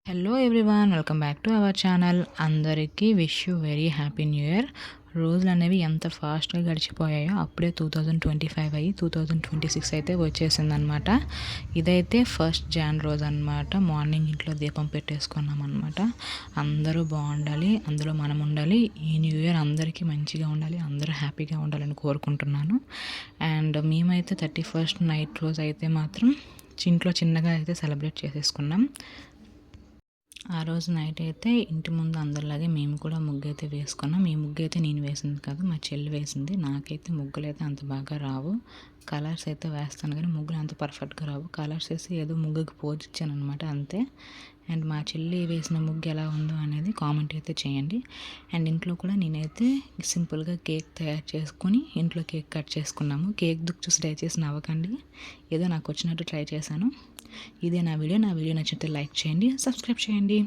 Hello everyone, welcome back to our channel. అందరికీ wish you very happy new year. రోజులు అనేవి ఎంత ఫాస్ట్గా గడిచిపోయాయో అప్పుడే 2025 అయ్యి 2026 అయితే వచ్చేసిందనమాట. ఇదైతే ఫస్ట్ జాన్ రోజు అనమాట. మార్నింగ్ ఇంట్లో దీపం పెట్టేసుకున్నాం అనమాట. అందరూ బాగుండాలి, అందులో మనం ఉండాలి. ఈ న్యూ ఇయర్ అందరికీ మంచిగా ఉండాలి, అందరూ హ్యాపీగా ఉండాలని కోరుకుంటున్నాను. అండ్ మేమైతే 31st నైట్ రోజు అయితే మాత్రం ఇంట్లో చిన్నగా అయితే సెలబ్రేట్ చేసేసుకున్నాం. ఆ రోజు నైట్ అయితే ఇంటి ముందు అందరిలాగే మేము కూడా ముగ్గు అయితే వేసుకున్నాం. ఈ ముగ్గు అయితే నేను వేసింది కాదు, మా చెల్లి వేసింది. నాకైతే ముగ్గులు అయితే అంత బాగా రావు. కలర్స్ అయితే వేస్తాను కానీ ముగ్గులు అంత పర్ఫెక్ట్గా రావు. కలర్స్ వేసి ఏదో ముగ్గుకి పోజ్ ఇచ్చాను అనమాట, అంతే. అండ్ మా చెల్లి వేసిన ముగ్గు ఎలా ఉందో అనేది కామెంట్ అయితే చేయండి. అండ్ ఇంట్లో కూడా నేనైతే సింపుల్గా కేక్ తయారు చేసుకొని ఇంట్లో కేక్ కట్ చేసుకున్నాము. కేక్ దుక్కు చూసి దయచేసి నవ్వకండి, ఏదో నాకు వచ్చినట్టు ట్రై చేశాను. ఇదే నా వీడియో నచ్చితే లైక్ చేయండి, సబ్స్క్రైబ్ చేయండి.